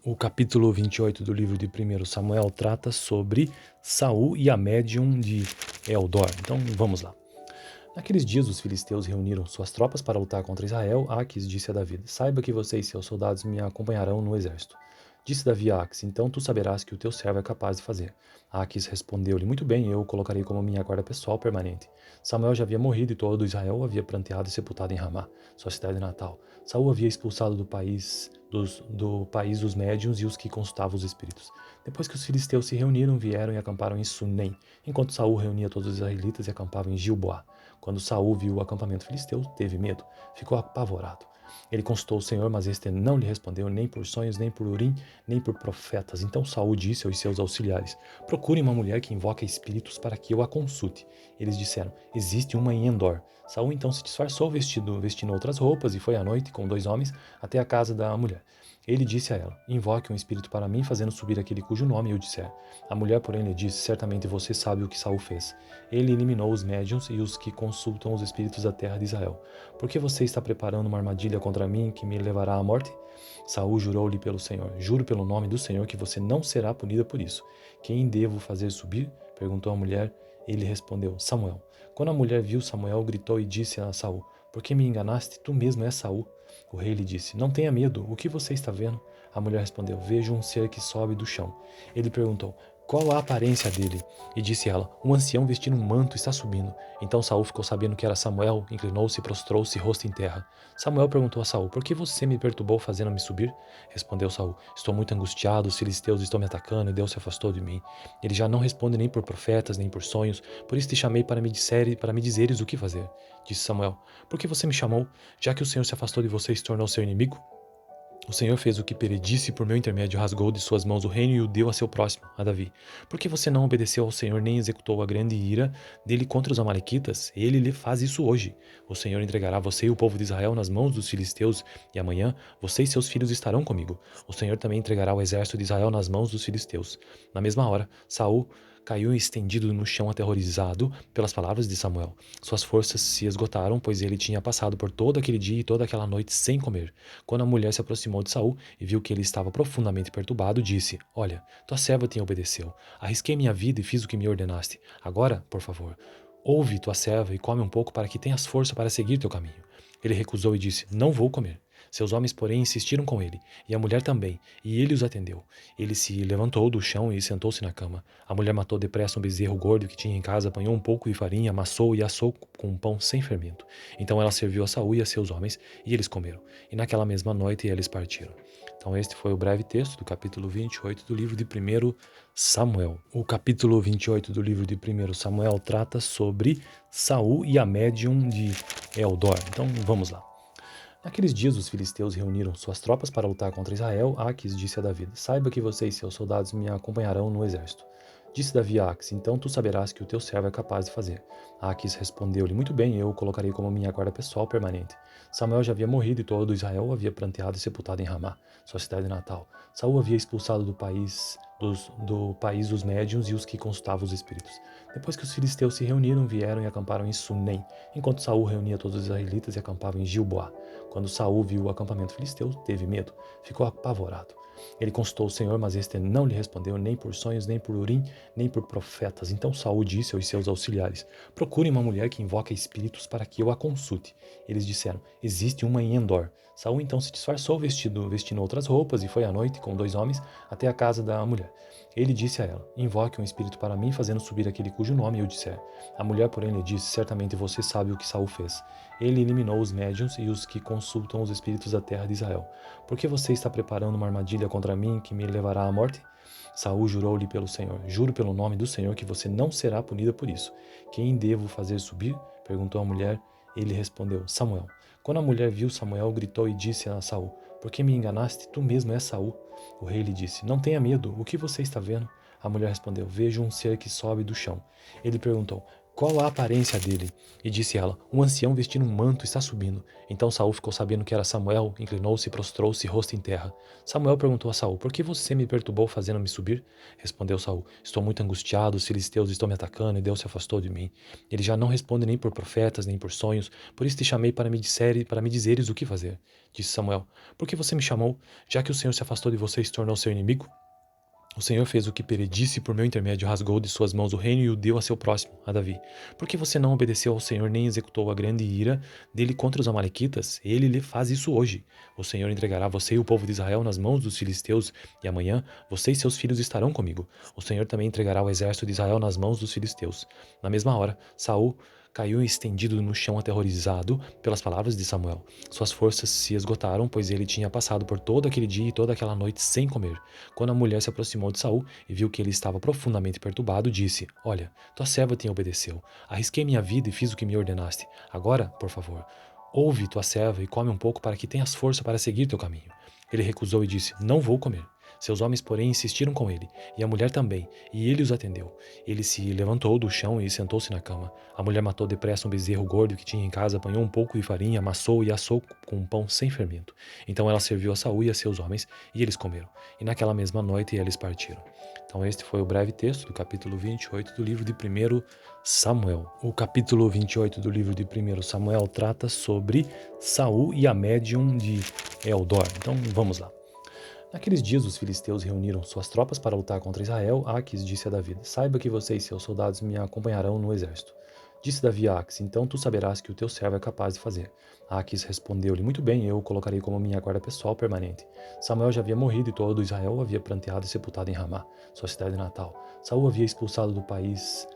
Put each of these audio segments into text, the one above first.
O capítulo 28 do livro de 1 Samuel trata sobre Saul e a médium de Eldor. Então vamos lá. Naqueles dias os filisteus reuniram suas tropas para lutar contra Israel. Aques disse a Davi: Saiba que você e seus soldados me acompanharão no exército. Disse Davi a Aques: Então tu saberás que o teu servo é capaz de fazer. Aques respondeu-lhe: Muito bem, eu o colocarei como minha guarda pessoal permanente. Samuel já havia morrido e todo Israel o havia pranteado e sepultado em Ramá, sua cidade natal. Saul havia expulsado do país os médiuns e os que consultavam os espíritos. Depois que os filisteus se reuniram, vieram e acamparam em Sunem, enquanto Saul reunia todos os israelitas e acampava em Gilboá. Quando Saul viu o acampamento filisteu, teve medo, ficou apavorado. Ele consultou o Senhor, mas este não lhe respondeu nem por sonhos, nem por Urim, nem por profetas. Então Saul disse aos seus auxiliares: Procurem uma mulher que invoca espíritos para que eu a consulte. Eles disseram: Existe uma em Endor. Saul então se disfarçou vestindo outras roupas e foi à noite com 2 homens até a casa da mulher. Ele disse a ela: Invoque um espírito para mim, fazendo subir aquele cujo nome eu disser. A mulher, porém, lhe disse: Certamente você sabe o que Saul fez. Ele eliminou os médiuns e os que consultam os espíritos da terra de Israel. Por que você está preparando uma armadilha contra mim que me levará à morte? Saul jurou-lhe pelo Senhor: Juro pelo nome do Senhor que você não será punida por isso. Quem devo fazer subir? Perguntou a mulher. Ele respondeu: Samuel. Quando a mulher viu Samuel, gritou e disse a Saul: Por que me enganaste? Tu mesmo és Saul. O rei lhe disse: Não tenha medo, o que você está vendo? A mulher respondeu: Vejo um ser que sobe do chão. Ele perguntou: Qual a aparência dele? E disse ela: Um ancião vestindo um manto está subindo. Então Saul ficou sabendo que era Samuel, inclinou-se e prostrou-se rosto em terra. Samuel perguntou a Saul: Por que você me perturbou fazendo-me subir? Respondeu Saul: Estou muito angustiado, os filisteus estão me atacando e Deus se afastou de mim. Ele já não responde nem por profetas, nem por sonhos, por isso te chamei para me dizeres o que fazer. Disse Samuel: Por que você me chamou? Já que o Senhor se afastou de você e se tornou seu inimigo? O Senhor fez o que predisse por meu intermédio, rasgou de suas mãos o reino e o deu a seu próximo, a Davi. Por que você não obedeceu ao Senhor nem executou a grande ira dele contra os amalequitas? Ele lhe faz isso hoje. O Senhor entregará você e o povo de Israel nas mãos dos filisteus, e amanhã você e seus filhos estarão comigo. O Senhor também entregará o exército de Israel nas mãos dos filisteus. Na mesma hora, Saul caiu estendido no chão aterrorizado pelas palavras de Samuel. Suas forças se esgotaram, pois ele tinha passado por todo aquele dia e toda aquela noite sem comer. Quando a mulher se aproximou de Saul e viu que ele estava profundamente perturbado, disse: Olha, tua serva te obedeceu. Arrisquei minha vida e fiz o que me ordenaste. Agora, por favor, ouve tua serva e come um pouco para que tenhas força para seguir teu caminho. Ele recusou e disse: Não vou comer. Seus homens, porém, insistiram com ele, e a mulher também, e ele os atendeu. Ele se levantou do chão e sentou-se na cama. A mulher matou depressa um bezerro gordo que tinha em casa, apanhou um pouco de farinha, amassou e assou com um pão sem fermento. Então ela serviu a Saul e a seus homens, e eles comeram. E naquela mesma noite eles partiram. Então este foi o breve texto do capítulo 28 do livro de 1 Samuel. O capítulo 28 do livro de 1 Samuel trata sobre Saul e a médium de Eldor. Então vamos lá. Naqueles dias os filisteus reuniram suas tropas para lutar contra Israel. Aques disse a Davi: Saiba que você e seus soldados me acompanharão no exército. Disse Davi a Aques: Então tu saberás que o teu servo é capaz de fazer. Aques respondeu-lhe: Muito bem, eu o colocarei como minha guarda pessoal permanente. Samuel já havia morrido e todo Israel o havia pranteado e sepultado em Ramá, sua cidade natal. Saul havia expulsado do país os médiuns e os que consultavam os espíritos. Depois que os filisteus se reuniram, vieram e acamparam em Sunem, enquanto Saul reunia todos os israelitas e acampava em Gilboá. Quando Saul viu o acampamento filisteu, teve medo, ficou apavorado. Ele consultou o Senhor, mas este não lhe respondeu nem por sonhos, nem por Urim, nem por profetas. Então Saul disse aos seus auxiliares: Procurem uma mulher que invoca espíritos para que eu a consulte. Eles disseram: Existe uma em Endor. Saul então se disfarçou vestindo outras roupas e foi à noite com 2 homens até a casa da mulher. Ele disse a ela: Invoque um espírito para mim, fazendo subir aquele cujo nome eu disser. A mulher, porém, lhe disse: Certamente você sabe o que Saul fez. Ele eliminou os médiuns e os que consultam os espíritos da terra de Israel. Por que você está preparando uma armadilha contra mim que me levará à morte? Saul jurou-lhe pelo Senhor: Juro pelo nome do Senhor que você não será punida por isso. Quem devo fazer subir? Perguntou a mulher. Ele respondeu: Samuel. Quando a mulher viu Samuel, gritou e disse a Saul: Por que me enganaste? Tu mesmo és Saul. O rei lhe disse: Não tenha medo, o que você está vendo? A mulher respondeu: Vejo um ser que sobe do chão. Ele perguntou: qual a aparência dele? E disse ela, um ancião vestindo um manto está subindo. Então Saul ficou sabendo que era Samuel, inclinou-se e prostrou-se rosto em terra. Samuel perguntou a Saul, por que você me perturbou fazendo-me subir? Respondeu Saul, estou muito angustiado, os filisteus estão me atacando e Deus se afastou de mim. Ele já não responde nem por profetas, nem por sonhos, por isso te chamei para me dizeres o que fazer. Disse Samuel, por que você me chamou? Já que o Senhor se afastou de você e se tornou seu inimigo? O Senhor fez o que disse por meu intermédio, rasgou de suas mãos o reino e o deu a seu próximo, a Davi. Por que você não obedeceu ao Senhor nem executou a grande ira dele contra os amalequitas? Ele lhe faz isso hoje. O Senhor entregará você e o povo de Israel nas mãos dos filisteus, e amanhã você e seus filhos estarão comigo. O Senhor também entregará o exército de Israel nas mãos dos filisteus. Na mesma hora, Saul caiu estendido no chão aterrorizado pelas palavras de Samuel. Suas forças se esgotaram, pois ele tinha passado por todo aquele dia e toda aquela noite sem comer. Quando a mulher se aproximou de Saul e viu que ele estava profundamente perturbado, disse, olha, tua serva te obedeceu. Arrisquei minha vida e fiz o que me ordenaste. Agora, por favor, ouve tua serva e come um pouco para que tenhas força para seguir teu caminho. Ele recusou e disse, não vou comer. Seus homens, porém, insistiram com ele, e a mulher também, e ele os atendeu. Ele se levantou do chão e sentou-se na cama. A mulher matou depressa um bezerro gordo que tinha em casa, apanhou um pouco de farinha, amassou e assou com um pão sem fermento. Então ela serviu a Saul e a seus homens, e eles comeram. E naquela mesma noite eles partiram. Então este foi o breve texto do capítulo 28 do livro de 1 Samuel. O capítulo 28 do livro de 1 Samuel trata sobre Saul e a médium de Eldor. Então vamos lá. Naqueles dias os filisteus reuniram suas tropas para lutar contra Israel. Aques disse a Davi, saiba que você e seus soldados me acompanharão no exército. Disse Davi a Aques, então tu saberás que o teu servo é capaz de fazer. Aques respondeu-lhe, muito bem, eu o colocarei como minha guarda pessoal permanente. Samuel já havia morrido e todo Israel o havia pranteado e sepultado em Ramá, sua cidade natal. Saul havia expulsado do país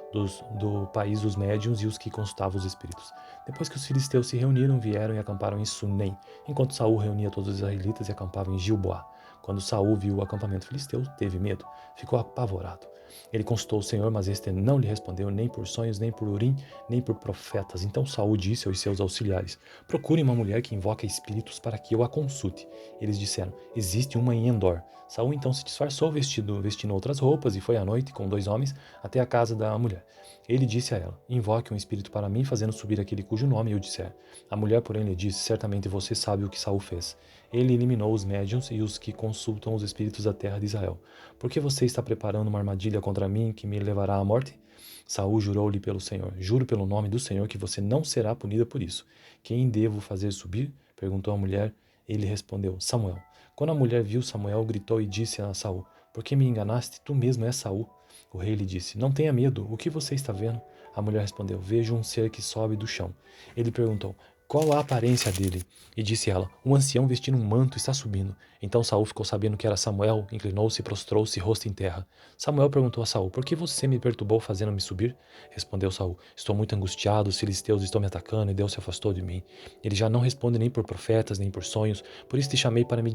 os médiuns e os que consultavam os espíritos. Depois que os filisteus se reuniram, vieram e acamparam em Sunem, enquanto Saul reunia todos os israelitas e acampava em Gilboá. Quando Saul viu o acampamento filisteu, teve medo, ficou apavorado. Ele consultou o Senhor, mas este não lhe respondeu nem por sonhos, nem por Urim, nem por profetas. Então Saul disse aos seus auxiliares, procurem uma mulher que invoca espíritos para que eu a consulte. Eles disseram, existe uma em Endor. Saul então se disfarçou vestindo outras roupas e foi à noite com 2 homens até a casa da mulher. Ele disse a ela, invoque um espírito para mim, fazendo subir aquele cujo nome eu disser. A mulher, porém, lhe disse, certamente você sabe o que Saul fez. Ele eliminou os médiuns e os que consultam os espíritos da terra de Israel. Por que você está preparando uma armadilha contra mim que me levará à morte? Saul jurou-lhe pelo Senhor, juro pelo nome do Senhor que você não será punida por isso. Quem devo fazer subir? Perguntou a mulher. Ele respondeu, Samuel. Quando a mulher viu Samuel, gritou e disse a Saul, por que me enganaste? Tu mesmo és Saul. O rei lhe disse, não tenha medo, o que você está vendo? A mulher respondeu, vejo um ser que sobe do chão. Ele perguntou, qual a aparência dele? E disse ela, um ancião vestindo um manto está subindo. Então Saul ficou sabendo que era Samuel, inclinou-se e prostrou-se rosto em terra. Samuel perguntou a Saul, por que você me perturbou fazendo-me subir? Respondeu Saul, estou muito angustiado, os filisteus estão me atacando e Deus se afastou de mim. Ele já não responde nem por profetas, nem por sonhos, por isso te chamei para me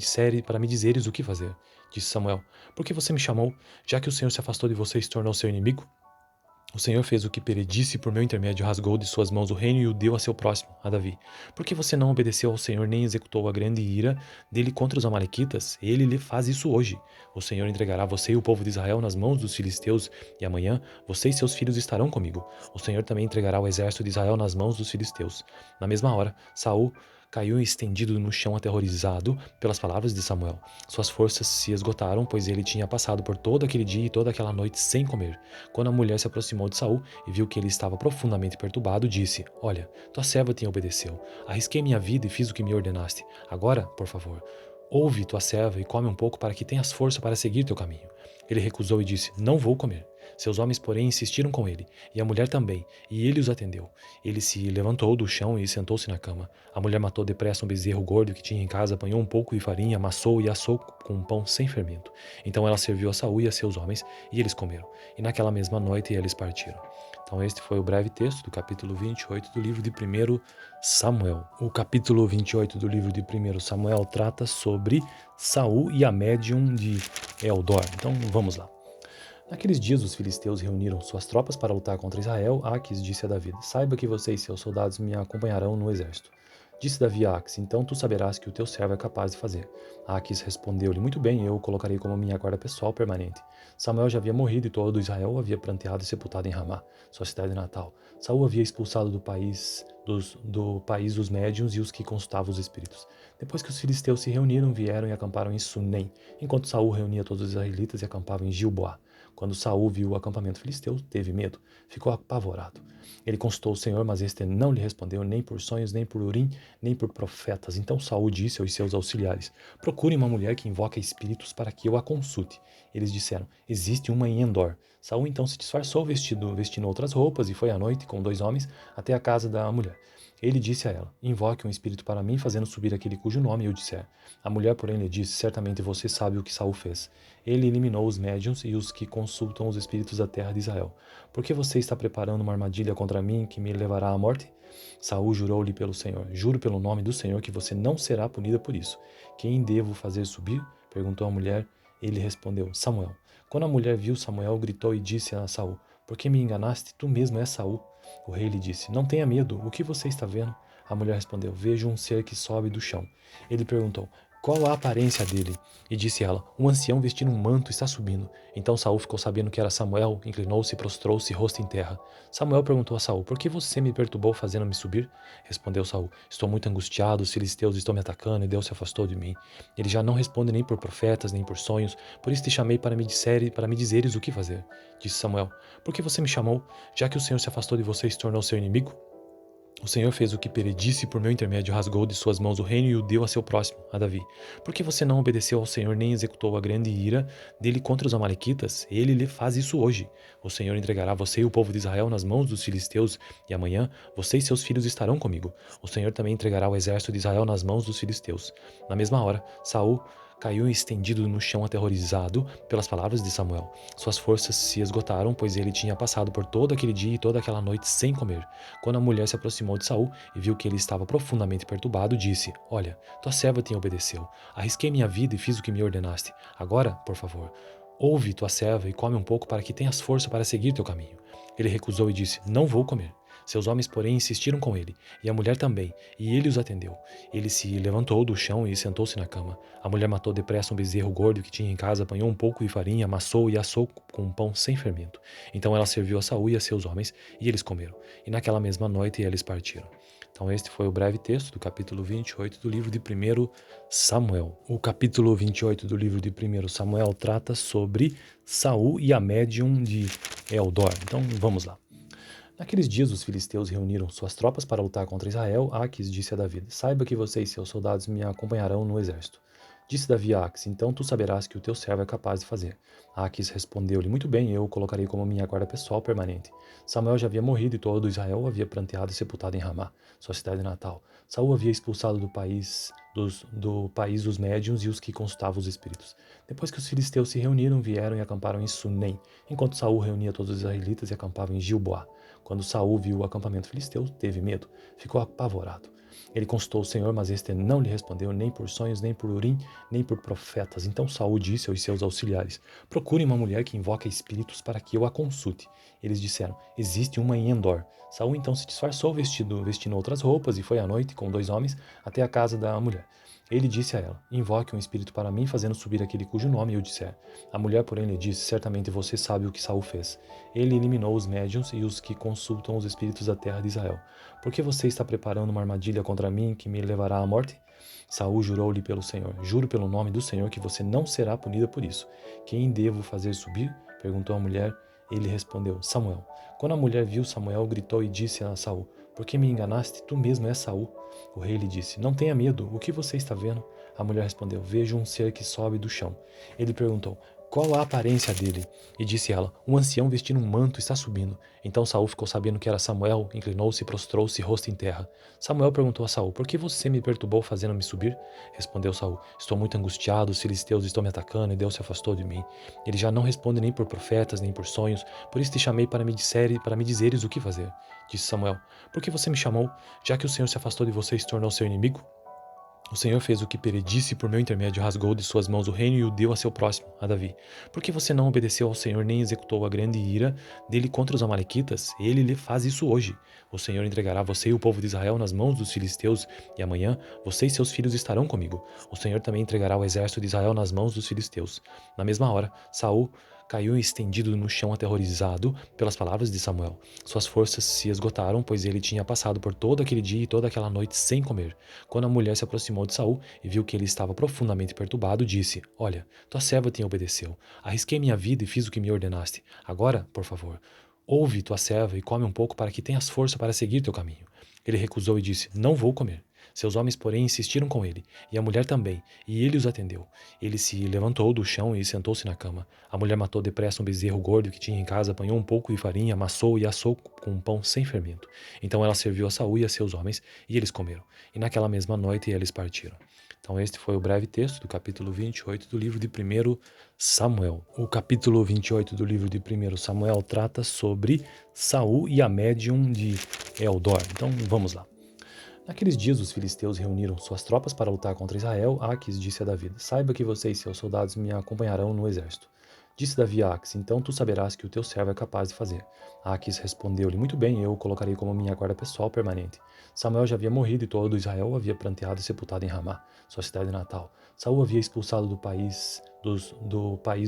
dizeres o que fazer. Disse Samuel, por que você me chamou? Já que o Senhor se afastou de você e se tornou seu inimigo? O Senhor fez o que disse por meu intermédio, rasgou de suas mãos o reino e o deu a seu próximo, a Davi. Por que você não obedeceu ao Senhor nem executou a grande ira dele contra os amalequitas? Ele lhe faz isso hoje. O Senhor entregará você e o povo de Israel nas mãos dos filisteus, e amanhã você e seus filhos estarão comigo. O Senhor também entregará o exército de Israel nas mãos dos filisteus. Na mesma hora, Saul caiu estendido no chão aterrorizado pelas palavras de Samuel. Suas forças se esgotaram, pois ele tinha passado por todo aquele dia e toda aquela noite sem comer. Quando a mulher se aproximou de Saul e viu que ele estava profundamente perturbado, disse, olha, tua serva te obedeceu. Arrisquei minha vida e fiz o que me ordenaste. Agora, por favor, ouve tua serva e come um pouco para que tenhas força para seguir teu caminho. Ele recusou e disse, não vou comer. Seus homens, porém, insistiram com ele, e a mulher também, e ele os atendeu. Ele se levantou do chão e sentou-se na cama. A mulher matou depressa um bezerro gordo que tinha em casa, apanhou um pouco de farinha, amassou e assou com um pão sem fermento. Então ela serviu a Saul e a seus homens, e eles comeram. E naquela mesma noite eles partiram. Então este foi o breve texto do capítulo 28 do livro de 1 Samuel. O capítulo 28 do livro de 1 Samuel trata sobre Saul e a médium de Eldor. Então vamos lá. Naqueles dias os filisteus reuniram suas tropas para lutar contra Israel. Aques disse a Davi, saiba que você e seus soldados me acompanharão no exército. Disse Davi a Aques: então tu saberás que o teu servo é capaz de fazer. Aques respondeu-lhe: muito bem, eu o colocarei como minha guarda pessoal permanente. Samuel já havia morrido e todo Israel havia pranteado e sepultado em Ramá, sua cidade natal. Saul havia expulsado do país os médiuns e os que consultavam os espíritos. Depois que os filisteus se reuniram, vieram e acamparam em Sunem, enquanto Saul reunia todos os israelitas e acampava em Gilboá. Quando Saul viu o acampamento filisteu, teve medo, ficou apavorado. Ele consultou o Senhor, mas este não lhe respondeu nem por sonhos, nem por Urim, nem por profetas. Então Saul disse aos seus auxiliares: procure uma mulher que invoca espíritos para que eu a consulte. Eles disseram: existe uma em Endor. Saul então se disfarçou vestindo outras roupas e foi à noite com 2 homens até a casa da mulher. Ele disse a ela: invoque um espírito para mim, fazendo subir aquele cujo nome eu disser. A mulher, porém, lhe disse: certamente você sabe o que Saul fez. Ele eliminou os médiuns e os que consultam os espíritos da terra de Israel. Por que você está preparando uma armadilha contra mim que me levará à morte? Saul jurou-lhe pelo Senhor: juro pelo nome do Senhor que você não será punida por isso. Quem devo fazer subir? Perguntou a mulher. Ele respondeu: Samuel. Quando a mulher viu Samuel, gritou e disse a Saul: por que me enganaste? Tu mesmo és Saul. O rei lhe disse: não tenha medo, o que você está vendo? A mulher respondeu: vejo um ser que sobe do chão. Ele perguntou: qual a aparência dele? E disse ela: um ancião vestindo um manto está subindo. Então Saul ficou sabendo que era Samuel, inclinou-se e prostrou-se rosto em terra. Samuel perguntou a Saul: por que você me perturbou fazendo-me subir? Respondeu Saul: estou muito angustiado, os filisteus estão me atacando e Deus se afastou de mim. Ele já não responde nem por profetas, nem por sonhos, por isso te chamei para me dizeres o que fazer. Disse Samuel: por que você me chamou? Já que o Senhor se afastou de você e se tornou seu inimigo? O Senhor fez o que predisse por meu intermédio, rasgou de suas mãos o reino e o deu a seu próximo, a Davi. Por que você não obedeceu ao Senhor nem executou a grande ira dele contra os amalequitas? Ele lhe faz isso hoje. O Senhor entregará você e o povo de Israel nas mãos dos filisteus, e amanhã você e seus filhos estarão comigo. O Senhor também entregará o exército de Israel nas mãos dos filisteus. Na mesma hora, Saul caiu estendido no chão aterrorizado pelas palavras de Samuel. Suas forças se esgotaram, pois ele tinha passado por todo aquele dia e toda aquela noite sem comer. Quando a mulher se aproximou de Saul e viu que ele estava profundamente perturbado, disse: olha, tua serva te obedeceu. Arrisquei minha vida e fiz o que me ordenaste. Agora, por favor, ouve tua serva e come um pouco para que tenhas força para seguir teu caminho. Ele recusou e disse: não vou comer. Seus homens, porém, insistiram com ele, e a mulher também, e ele os atendeu. Ele se levantou do chão e sentou-se na cama. A mulher matou depressa um bezerro gordo que tinha em casa, apanhou um pouco de farinha, amassou e assou com um pão sem fermento. Então ela serviu a Saul e a seus homens, e eles comeram. E naquela mesma noite eles partiram. Então este foi o breve texto do capítulo 28 do livro de 1 Samuel. O capítulo 28 do livro de 1 Samuel trata sobre Saul e a médium de Eldor. Então vamos lá. Naqueles dias os filisteus reuniram suas tropas para lutar contra Israel. Aques disse a Davi: saiba que você e seus soldados me acompanharão no exército. Disse Davi a Aques: então tu saberás que o teu servo é capaz de fazer. Aques respondeu-lhe: muito bem, eu o colocarei como minha guarda pessoal permanente. Samuel já havia morrido e todo Israel havia pranteado e sepultado em Ramá, sua cidade natal. Saul havia expulsado do país os médiuns e os que consultavam os espíritos. Depois que os filisteus se reuniram, vieram e acamparam em Sunem, enquanto Saul reunia todos os israelitas e acampava em Gilboá. Quando Saul viu o acampamento filisteu, teve medo, ficou apavorado. Ele consultou o Senhor, mas este não lhe respondeu nem por sonhos, nem por Urim, nem por profetas. Então Saul disse aos seus auxiliares: procure uma mulher que invoca espíritos para que eu a consulte. Eles disseram: existe uma em Endor. Saul então se disfarçou vestindo outras roupas e foi à noite com 2 homens até a casa da mulher. Ele disse a ela: invoque um espírito para mim, fazendo subir aquele cujo nome eu disser. A mulher, porém, lhe disse: certamente você sabe o que Saul fez. Ele eliminou os médiuns e os que consultam os espíritos da terra de Israel. Por que você está preparando uma armadilha contra mim que me levará à morte? Saul jurou-lhe pelo Senhor: juro pelo nome do Senhor que você não será punida por isso. Quem devo fazer subir? Perguntou a mulher. Ele respondeu: Samuel. Quando a mulher viu Samuel, gritou e disse a Saul: por que me enganaste? Tu mesmo és Saul. O rei lhe disse: não tenha medo, o que você está vendo? A mulher respondeu: vejo um ser que sobe do chão. Ele perguntou: qual a aparência dele? E disse ela: um ancião vestindo um manto está subindo. Então Saul ficou sabendo que era Samuel, inclinou-se e prostrou-se rosto em terra. Samuel perguntou a Saul: por que você me perturbou fazendo-me subir? Respondeu Saul: estou muito angustiado, os filisteus estão me atacando e Deus se afastou de mim. Ele já não responde nem por profetas, nem por sonhos, por isso te chamei para me dizeres o que fazer. Disse Samuel: por que você me chamou? Já que o Senhor se afastou de você e se tornou seu inimigo? O Senhor fez o que predisse por meu intermédio, rasgou de suas mãos o reino e o deu a seu próximo, a Davi. Por que você não obedeceu ao Senhor nem executou a grande ira dele contra os amalequitas? Ele lhe faz isso hoje. O Senhor entregará você e o povo de Israel nas mãos dos filisteus, e amanhã você e seus filhos estarão comigo. O Senhor também entregará o exército de Israel nas mãos dos filisteus. Na mesma hora, Saul caiu estendido no chão aterrorizado pelas palavras de Samuel. Suas forças se esgotaram, pois ele tinha passado por todo aquele dia e toda aquela noite sem comer. Quando a mulher se aproximou de Saul e viu que ele estava profundamente perturbado, disse: Olha, tua serva te obedeceu. Arrisquei minha vida e fiz o que me ordenaste. Agora, por favor, ouve tua serva e come um pouco para que tenhas força para seguir teu caminho. Ele recusou e disse: Não vou comer. Seus homens, porém, insistiram com ele, e a mulher também, e ele os atendeu. Ele se levantou do chão e sentou-se na cama. A mulher matou depressa um bezerro gordo que tinha em casa, apanhou um pouco de farinha, amassou e assou com um pão sem fermento. Então ela serviu a Saul e a seus homens, e eles comeram. E naquela mesma noite eles partiram. Então este foi o breve texto do capítulo 28 do livro de 1 Samuel. O capítulo 28 do livro de 1 Samuel trata sobre Saul e a médium de Eldor. Então vamos lá. Naqueles dias os filisteus reuniram suas tropas para lutar contra Israel. Aques disse a Davi: Saiba que você e seus soldados me acompanharão no exército. Disse Davi a Aques: Então tu saberás que o teu servo é capaz de fazer. Aques respondeu-lhe: Muito bem, eu o colocarei como minha guarda pessoal permanente. Samuel já havia morrido e todo Israel o havia pranteado e sepultado em Ramá, sua cidade natal. Saul havia expulsado do país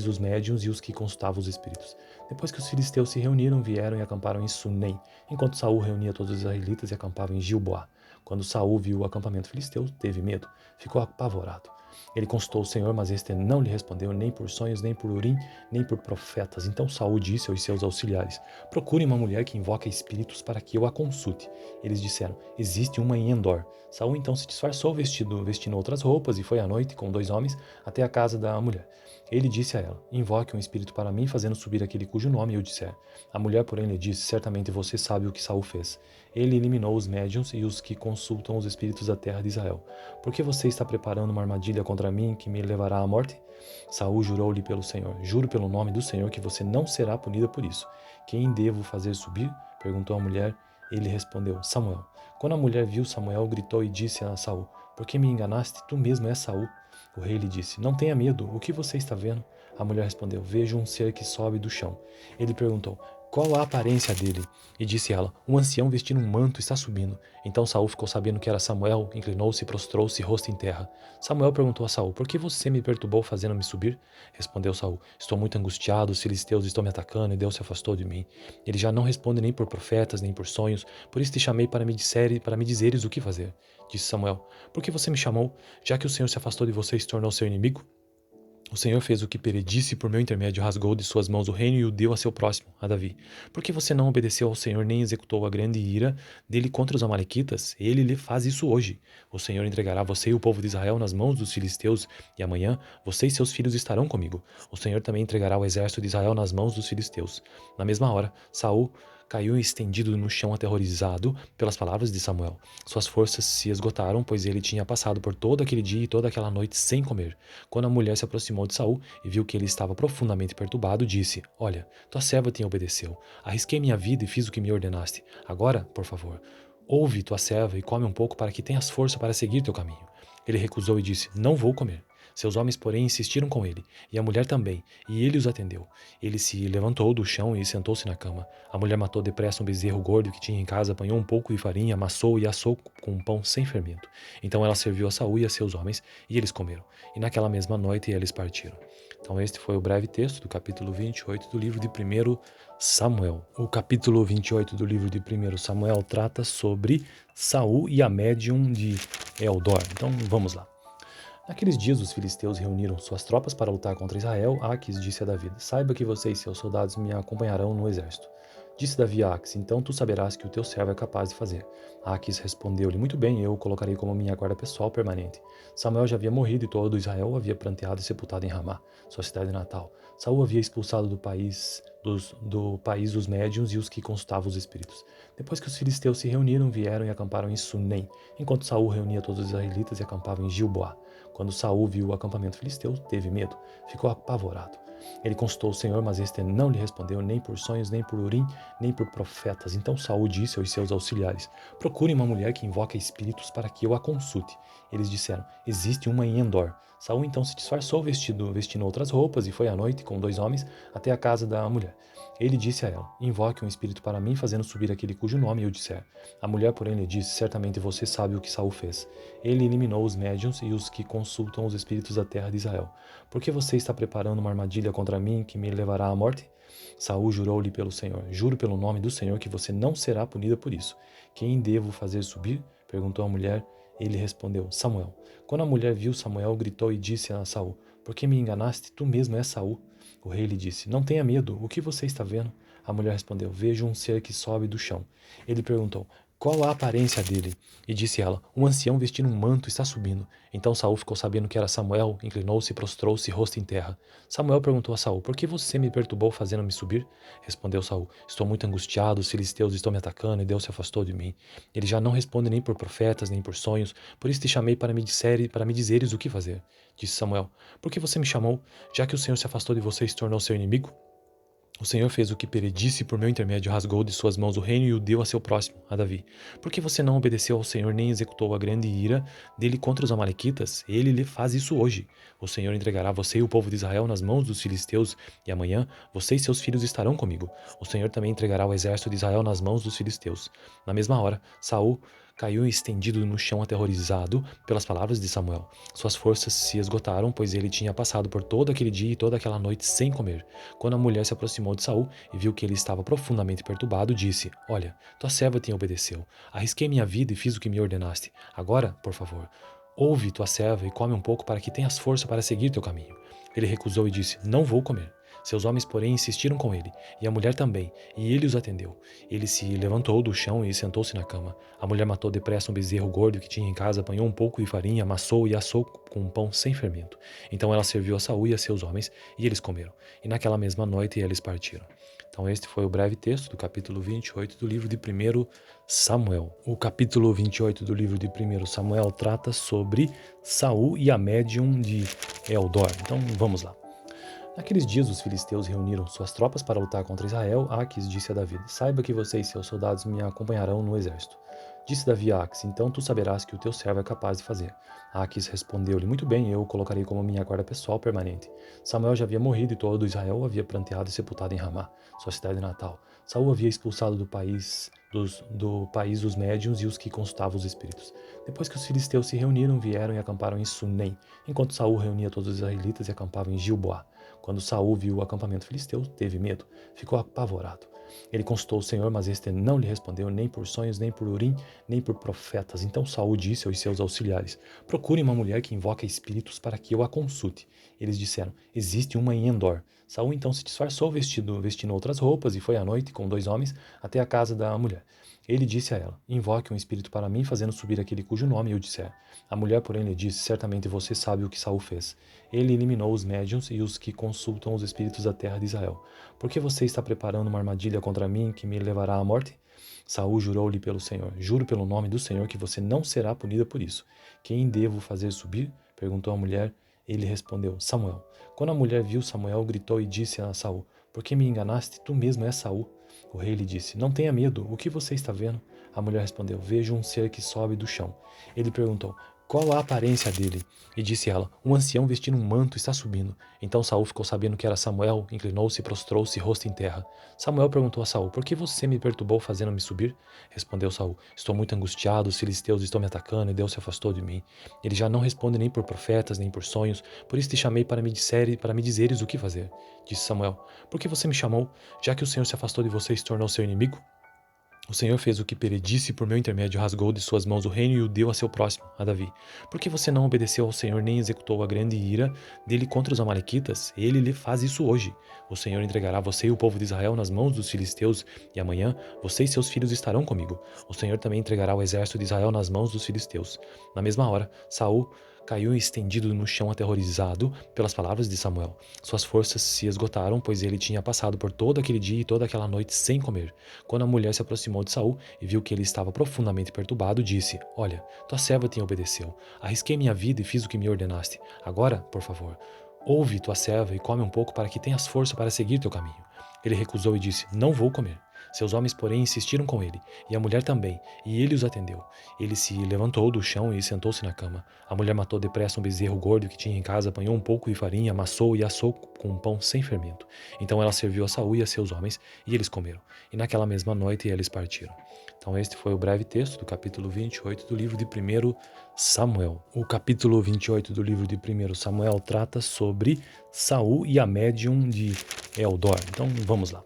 os médiuns e os que consultavam os espíritos. Depois que os filisteus se reuniram, vieram e acamparam em Sunem, enquanto Saul reunia todos os israelitas e acampava em Gilboá. Quando Saul viu o acampamento filisteu, teve medo, ficou apavorado. Ele consultou o Senhor, mas este não lhe respondeu nem por sonhos, nem por Urim, nem por profetas. Então Saul disse aos seus auxiliares: Procurem uma mulher que invoca espíritos para que eu a consulte. Eles disseram: Existe uma em Endor. Saul então se disfarçou vestindo outras roupas e foi à noite com 2 homens até a casa da mulher. Ele disse a ela: Invoque um espírito para mim, fazendo subir aquele cujo nome eu disser. A mulher, porém, lhe disse: Certamente você sabe o que Saul fez. Ele eliminou os médiuns e os que consultam os espíritos da terra de Israel. Por que você está preparando uma armadilha contra mim que me levará à morte? Saul jurou-lhe pelo Senhor: Juro pelo nome do Senhor que você não será punida por isso. Quem devo fazer subir? Perguntou a mulher. Ele respondeu: Samuel. Quando a mulher viu Samuel, gritou e disse a Saul: Por que me enganaste? Tu mesmo és Saul. O rei lhe disse: Não tenha medo, o que você está vendo? A mulher respondeu: Vejo um ser que sobe do chão. Ele perguntou: Qual a aparência dele? E disse ela: Um ancião vestindo um manto está subindo. Então Saul ficou sabendo que era Samuel, inclinou-se e prostrou-se rosto em terra. Samuel perguntou a Saul: Por que você me perturbou fazendo-me subir? Respondeu Saul: Estou muito angustiado, os filisteus estão me atacando e Deus se afastou de mim. Ele já não responde nem por profetas, nem por sonhos, por isso te chamei para me dizeres o que fazer. Disse Samuel: Por que você me chamou? Já que o Senhor se afastou de você e se tornou seu inimigo? O Senhor fez o que predisse por meu intermédio, rasgou de suas mãos o reino e o deu a seu próximo, a Davi. Por que você não obedeceu ao Senhor nem executou a grande ira dele contra os amalequitas? Ele lhe faz isso hoje. O Senhor entregará você e o povo de Israel nas mãos dos filisteus, e amanhã você e seus filhos estarão comigo. O Senhor também entregará o exército de Israel nas mãos dos filisteus. Na mesma hora, Saul caiu estendido no chão aterrorizado pelas palavras de Samuel. Suas forças se esgotaram, pois ele tinha passado por todo aquele dia e toda aquela noite sem comer. Quando a mulher se aproximou de Saul e viu que ele estava profundamente perturbado, disse: Olha, tua serva te obedeceu. Arrisquei minha vida e fiz o que me ordenaste. Agora, por favor, ouve tua serva e come um pouco para que tenhas força para seguir teu caminho. Ele recusou e disse: Não vou comer. Seus homens, porém, insistiram com ele, e a mulher também, e ele os atendeu. Ele se levantou do chão e sentou-se na cama. A mulher matou depressa um bezerro gordo que tinha em casa, apanhou um pouco de farinha, amassou e assou com um pão sem fermento. Então ela serviu a Saul e a seus homens, e eles comeram. E naquela mesma noite eles partiram. Então este foi o breve texto do capítulo 28 do livro de 1 Samuel. O capítulo 28 do livro de 1 Samuel trata sobre Saul e a médium de Eldor. Então vamos lá. Naqueles dias os filisteus reuniram suas tropas para lutar contra Israel. Aques disse a Davi: Saiba que você e seus soldados me acompanharão no exército. Disse Davi a Aques: Então tu saberás que o teu servo é capaz de fazer. Aques respondeu-lhe: Muito bem, eu o colocarei como minha guarda pessoal permanente. Samuel já havia morrido e todo Israel o havia pranteado e sepultado em Ramá, sua cidade natal. Saul havia expulsado do país os médiuns e os que consultavam os espíritos. Depois que os filisteus se reuniram, vieram e acamparam em Sunem, enquanto Saul reunia todos os israelitas e acampava em Gilboá. Quando Saul viu o acampamento filisteu, teve medo, ficou apavorado. Ele consultou o Senhor, mas este não lhe respondeu, nem por sonhos, nem por Urim, nem por profetas. Então Saul disse aos seus auxiliares: procurem uma mulher que invoca espíritos para que eu a consulte. Eles disseram: existe uma em Endor. Saul então se disfarçou vestindo outras roupas e foi à noite com 2 homens até a casa da mulher. Ele disse a ela: invoque um espírito para mim, fazendo subir aquele cujo nome eu disser. A mulher, porém, lhe disse: certamente você sabe o que Saul fez. Ele eliminou os médiuns e os que consultam os espíritos da terra de Israel. Por que você está preparando uma armadilha contra mim que me levará à morte? Saul jurou-lhe pelo Senhor: juro pelo nome do Senhor que você não será punida por isso. Quem devo fazer subir? Perguntou a mulher. Ele respondeu: Samuel. Quando a mulher viu Samuel, gritou e disse a Saul: por que me enganaste? Tu mesmo és Saul. O rei lhe disse: não tenha medo, o que você está vendo? A mulher respondeu: vejo um ser que sobe do chão. Ele perguntou: qual a aparência dele? E disse ela: um ancião vestindo um manto está subindo. Então Saul ficou sabendo que era Samuel, inclinou-se e prostrou-se rosto em terra. Samuel perguntou a Saul: por que você me perturbou fazendo-me subir? Respondeu Saul: estou muito angustiado, os filisteus estão me atacando e Deus se afastou de mim. Ele já não responde nem por profetas, nem por sonhos, por isso te chamei para me dizeres o que fazer. Disse Samuel: por que você me chamou? Já que o Senhor se afastou de você e se tornou seu inimigo? O Senhor fez o que predisse por meu intermédio, rasgou de suas mãos o reino e o deu a seu próximo, a Davi. Por que você não obedeceu ao Senhor nem executou a grande ira dele contra os amalequitas? Ele lhe faz isso hoje. O Senhor entregará você e o povo de Israel nas mãos dos filisteus, e amanhã você e seus filhos estarão comigo. O Senhor também entregará o exército de Israel nas mãos dos filisteus. Na mesma hora, Saul caiu estendido no chão aterrorizado pelas palavras de Samuel. Suas forças se esgotaram, pois ele tinha passado por todo aquele dia e toda aquela noite sem comer. Quando a mulher se aproximou de Saul e viu que ele estava profundamente perturbado, disse: olha, tua serva te obedeceu. Arrisquei minha vida e fiz o que me ordenaste. Agora, por favor, ouve tua serva e come um pouco para que tenhas força para seguir teu caminho. Ele recusou e disse: não vou comer. Seus homens, porém, insistiram com ele, e a mulher também, e ele os atendeu. Ele se levantou do chão e sentou-se na cama. A mulher matou depressa um bezerro gordo que tinha em casa, apanhou um pouco de farinha, amassou e assou com um pão sem fermento. Então ela serviu a Saul e a seus homens, e eles comeram. E naquela mesma noite eles partiram. Então este foi o breve texto do capítulo 28 do livro de 1 Samuel. O capítulo 28 do livro de 1 Samuel trata sobre Saul e a médium de Eldor. Então vamos lá. Naqueles dias os filisteus reuniram suas tropas para lutar contra Israel. Aques disse a Davi: saiba que você e seus soldados me acompanharão no exército. Disse Davi a Aques: então tu saberás que o teu servo é capaz de fazer. Aques respondeu-lhe: muito bem, eu o colocarei como minha guarda pessoal permanente. Samuel já havia morrido e todo Israel o havia pranteado e sepultado em Ramá, sua cidade natal. Saul havia expulsado do país os médiuns e os que consultavam os espíritos. Depois que os filisteus se reuniram, vieram e acamparam em Sunem, enquanto Saul reunia todos os israelitas e acampava em Gilboá. Quando Saul viu o acampamento filisteu, teve medo, ficou apavorado. Ele consultou o Senhor, mas este não lhe respondeu nem por sonhos, nem por Urim, nem por profetas. Então Saul disse aos seus auxiliares: procurem uma mulher que invoca espíritos para que eu a consulte. Eles disseram: existe uma em Endor. Saul então se disfarçou vestindo outras roupas e foi à noite com 2 homens até a casa da mulher. Ele disse a ela: invoque um espírito para mim, fazendo subir aquele cujo nome eu disser. A mulher, porém, lhe disse: certamente você sabe o que Saul fez. Ele eliminou os médiuns e os que consultam os espíritos da terra de Israel. Por que você está preparando uma armadilha contra mim que me levará à morte? Saul jurou-lhe pelo Senhor: juro pelo nome do Senhor que você não será punida por isso. Quem devo fazer subir? Perguntou a mulher. Ele respondeu: Samuel. Quando a mulher viu Samuel, gritou e disse a Saul: por que me enganaste? Tu mesmo és Saul. O rei lhe disse: não tenha medo, o que você está vendo? A mulher respondeu: vejo um ser que sobe do chão. Ele perguntou: qual a aparência dele? E disse ela: um ancião vestindo um manto está subindo. Então Saul ficou sabendo que era Samuel, inclinou-se e prostrou-se rosto em terra. Samuel perguntou a Saul: por que você me perturbou fazendo-me subir? Respondeu Saul: estou muito angustiado, os filisteus estão me atacando e Deus se afastou de mim. Ele já não responde nem por profetas, nem por sonhos, por isso te chamei para me dizeres o que fazer. Disse Samuel: por que você me chamou? Já que o Senhor se afastou de você e se tornou seu inimigo? O Senhor fez o que predisse por meu intermédio, rasgou de suas mãos o reino e o deu a seu próximo, a Davi. Por que você não obedeceu ao Senhor nem executou a grande ira dele contra os amalequitas? Ele lhe faz isso hoje. O Senhor entregará você e o povo de Israel nas mãos dos filisteus, e amanhã você e seus filhos estarão comigo. O Senhor também entregará o exército de Israel nas mãos dos filisteus. Na mesma hora, Saul caiu estendido no chão aterrorizado pelas palavras de Samuel. Suas forças se esgotaram, pois ele tinha passado por todo aquele dia e toda aquela noite sem comer. Quando a mulher se aproximou de Saul e viu que ele estava profundamente perturbado, disse: olha, tua serva te obedeceu. Arrisquei minha vida e fiz o que me ordenaste. Agora, por favor, ouve tua serva e come um pouco para que tenhas força para seguir teu caminho. Ele recusou e disse, não vou comer. Seus homens, porém, insistiram com ele, e a mulher também, e ele os atendeu. Ele se levantou do chão e sentou-se na cama. A mulher matou depressa um bezerro gordo que tinha em casa, apanhou um pouco de farinha, amassou e assou com um pão sem fermento. Então ela serviu a Saul e a seus homens, e eles comeram. E naquela mesma noite eles partiram. Então este foi o breve texto do capítulo 28 do livro de 1 Samuel. O capítulo 28 do livro de 1 Samuel trata sobre Saul e a médium de Eldor. Então vamos lá.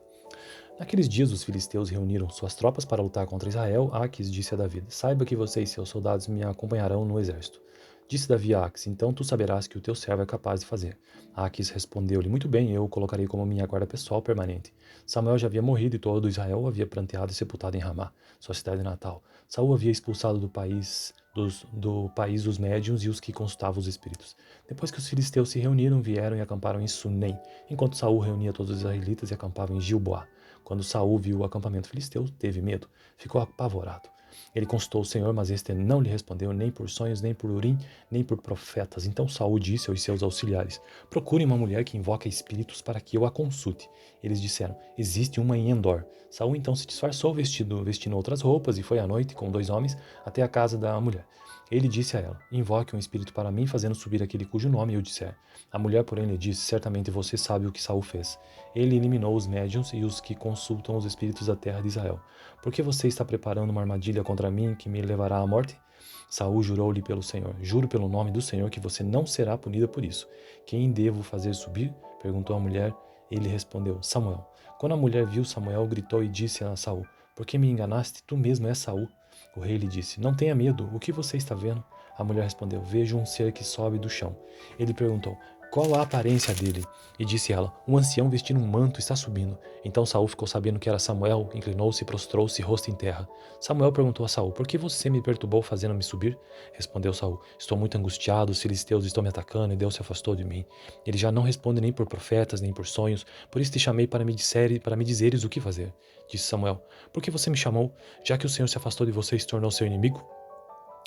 Naqueles dias os filisteus reuniram suas tropas para lutar contra Israel. Aques disse a Davi, saiba que você e seus soldados me acompanharão no exército. Disse Davi a Aques, então tu saberás que o teu servo é capaz de fazer. Aques respondeu-lhe, muito bem, eu o colocarei como minha guarda pessoal permanente. Samuel já havia morrido e todo Israel o havia pranteado e sepultado em Ramá, sua cidade natal. Saul havia expulsado do país dos médiuns e os que consultavam os espíritos. Depois que os filisteus se reuniram, vieram e acamparam em Sunem, enquanto Saul reunia todos os israelitas e acampava em Gilboá. Quando Saul viu o acampamento filisteu, teve medo, ficou apavorado. Ele consultou o Senhor, mas este não lhe respondeu nem por sonhos, nem por Urim, nem por profetas. Então Saul disse aos seus auxiliares, procurem uma mulher que invoca espíritos para que eu a consulte. Eles disseram, existe uma em Endor. Saul então se disfarçou vestindo outras roupas e foi à noite com 2 homens até a casa da mulher. Ele disse a ela, invoque um espírito para mim, fazendo subir aquele cujo nome eu disser. A mulher, porém, lhe disse, certamente você sabe o que Saul fez. Ele eliminou os médiuns e os que consultam os espíritos da terra de Israel. Por que você está preparando uma armadilha contra mim que me levará à morte? Saul jurou-lhe pelo Senhor, juro pelo nome do Senhor que você não será punida por isso. Quem devo fazer subir? Perguntou a mulher. Ele respondeu, Samuel. Quando a mulher viu Samuel, gritou e disse a Saul, por que me enganaste? Tu mesmo és Saul. O rei lhe disse, não tenha medo, o que você está vendo? A mulher respondeu, vejo um ser que sobe do chão. Ele perguntou, qual a aparência dele? E disse ela, um ancião vestindo um manto está subindo. Então Saul ficou sabendo que era Samuel, inclinou-se e prostrou-se rosto em terra. Samuel perguntou a Saul, por que você me perturbou fazendo-me subir? Respondeu Saul, estou muito angustiado, os filisteus estão me atacando e Deus se afastou de mim. Ele já não responde nem por profetas, nem por sonhos, por isso te chamei para me dizeres o que fazer. Disse Samuel, por que você me chamou? Já que o Senhor se afastou de você e se tornou seu inimigo?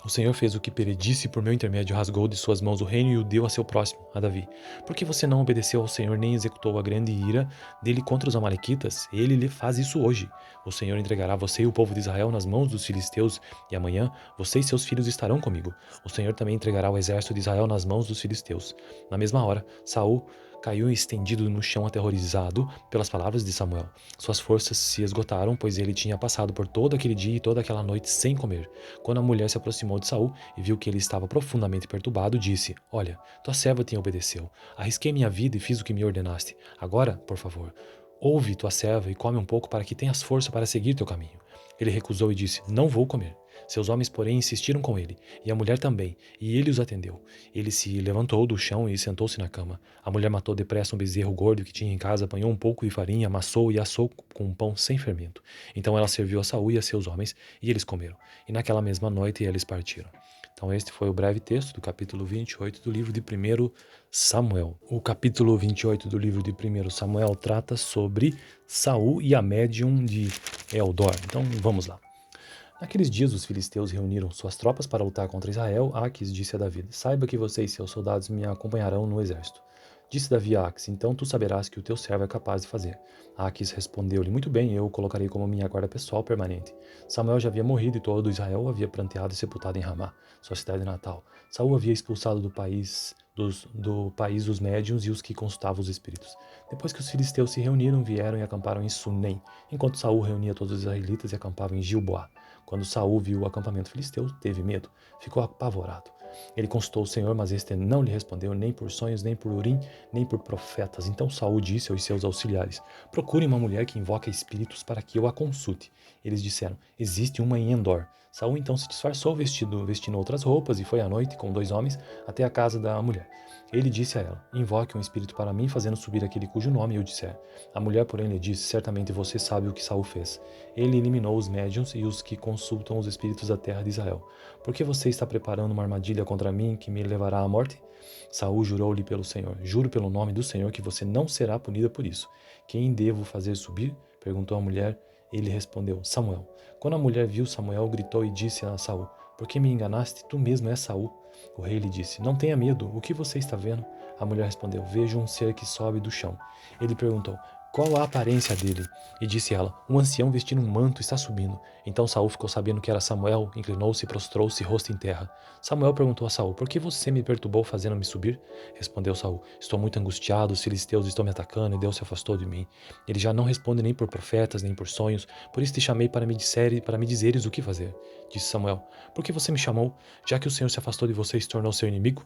O Senhor fez o que predisse por meu intermédio, rasgou de suas mãos o reino e o deu a seu próximo, a Davi. Por que você não obedeceu ao Senhor nem executou a grande ira dele contra os amalequitas? Ele lhe faz isso hoje. O Senhor entregará você e o povo de Israel nas mãos dos filisteus, e amanhã você e seus filhos estarão comigo. O Senhor também entregará o exército de Israel nas mãos dos filisteus. Na mesma hora, Saul caiu estendido no chão aterrorizado pelas palavras de Samuel. Suas forças se esgotaram, pois ele tinha passado por todo aquele dia e toda aquela noite sem comer. Quando a mulher se aproximou de Saul e viu que ele estava profundamente perturbado, disse, olha, tua serva te obedeceu. Arrisquei minha vida e fiz o que me ordenaste. Agora, por favor, ouve tua serva e come um pouco para que tenhas força para seguir teu caminho. Ele recusou e disse, não vou comer. Seus homens, porém, insistiram com ele, e a mulher também, e ele os atendeu. Ele se levantou do chão e sentou-se na cama. A mulher matou depressa um bezerro gordo que tinha em casa, apanhou um pouco de farinha, amassou e assou com um pão sem fermento. Então ela serviu a Saul e a seus homens, e eles comeram. E naquela mesma noite eles partiram. Então este foi o breve texto do capítulo 28 do livro de 1 Samuel. O capítulo 28 do livro de 1 Samuel trata sobre Saul e a médium de Eldor. Então vamos lá. Naqueles dias os filisteus reuniram suas tropas para lutar contra Israel. Aques disse a Davi, saiba que você e seus soldados me acompanharão no exército. Disse Davi a Aques, então tu saberás que o teu servo é capaz de fazer. Aques respondeu-lhe, muito bem, eu o colocarei como minha guarda pessoal permanente. Samuel já havia morrido e todo Israel o havia pranteado e sepultado em Ramá, sua cidade natal. Saul havia expulsado do país dos médiuns e os que consultavam os espíritos. Depois que os filisteus se reuniram, vieram e acamparam em Sunem, enquanto Saul reunia todos os israelitas e acampava em Gilboá. Quando Saul viu o acampamento filisteu, teve medo, ficou apavorado. Ele consultou o Senhor, mas este não lhe respondeu nem por sonhos, nem por Urim, nem por profetas. Então Saul disse aos seus auxiliares, procurem uma mulher que invoca espíritos para que eu a consulte. Eles disseram, existe uma em Endor. Saul então se disfarçou vestindo outras roupas e foi à noite com 2 homens até a casa da mulher. Ele disse a ela, invoque um espírito para mim, fazendo subir aquele cujo nome eu disser. A mulher, porém, lhe disse, certamente você sabe o que Saul fez. Ele eliminou os médiuns e os que consultam os espíritos da terra de Israel. Por que você está preparando uma armadilha contra mim que me levará à morte? Saul jurou-lhe pelo Senhor, juro pelo nome do Senhor que você não será punida por isso. Quem devo fazer subir? Perguntou a mulher. Ele respondeu, Samuel. Quando a mulher viu Samuel, gritou e disse a Saul, por que me enganaste? Tu mesmo és Saul. O rei lhe disse, não tenha medo, o que você está vendo? A mulher respondeu: vejo um ser que sobe do chão. Ele perguntou: qual a aparência dele? E disse ela: um ancião vestindo um manto está subindo. Então Saul ficou sabendo que era Samuel, inclinou-se e prostrou-se rosto em terra. Samuel perguntou a Saul: por que você me perturbou fazendo-me subir? Respondeu Saul: estou muito angustiado, os filisteus estão me atacando e Deus se afastou de mim. Ele já não responde nem por profetas, nem por sonhos, por isso te chamei para me dizeres o que fazer. Disse Samuel: por que você me chamou? Já que o Senhor se afastou de você e se tornou seu inimigo?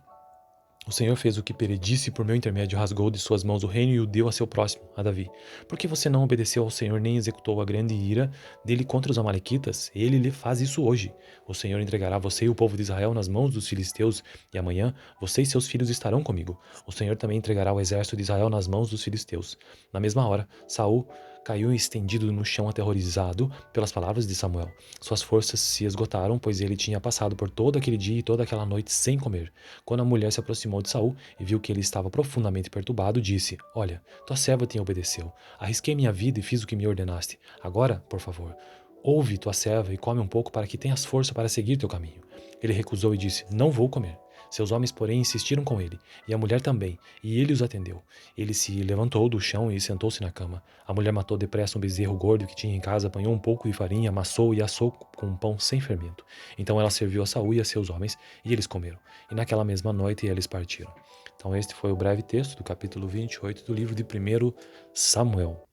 O Senhor fez o que predisse por meu intermédio, rasgou de suas mãos o reino e o deu a seu próximo, a Davi. Por que você não obedeceu ao Senhor nem executou a grande ira dele contra os amalequitas? Ele lhe faz isso hoje. O Senhor entregará você e o povo de Israel nas mãos dos filisteus, e amanhã você e seus filhos estarão comigo. O Senhor também entregará o exército de Israel nas mãos dos filisteus. Na mesma hora, Saul caiu estendido no chão aterrorizado pelas palavras de Samuel. Suas forças se esgotaram, pois ele tinha passado por todo aquele dia e toda aquela noite sem comer. Quando a mulher se aproximou de Saul e viu que ele estava profundamente perturbado, disse: olha, tua serva te obedeceu. Arrisquei minha vida e fiz o que me ordenaste. Agora, por favor, ouve tua serva e come um pouco para que tenhas força para seguir teu caminho. Ele recusou e disse: não vou comer. Seus homens, porém, insistiram com ele, e a mulher também, e ele os atendeu. Ele se levantou do chão e sentou-se na cama. A mulher matou depressa um bezerro gordo que tinha em casa, apanhou um pouco de farinha, amassou e assou com um pão sem fermento. Então ela serviu a Saul e a seus homens, e eles comeram. E naquela mesma noite eles partiram. Então este foi o breve texto do capítulo 28 do livro de 1 Samuel.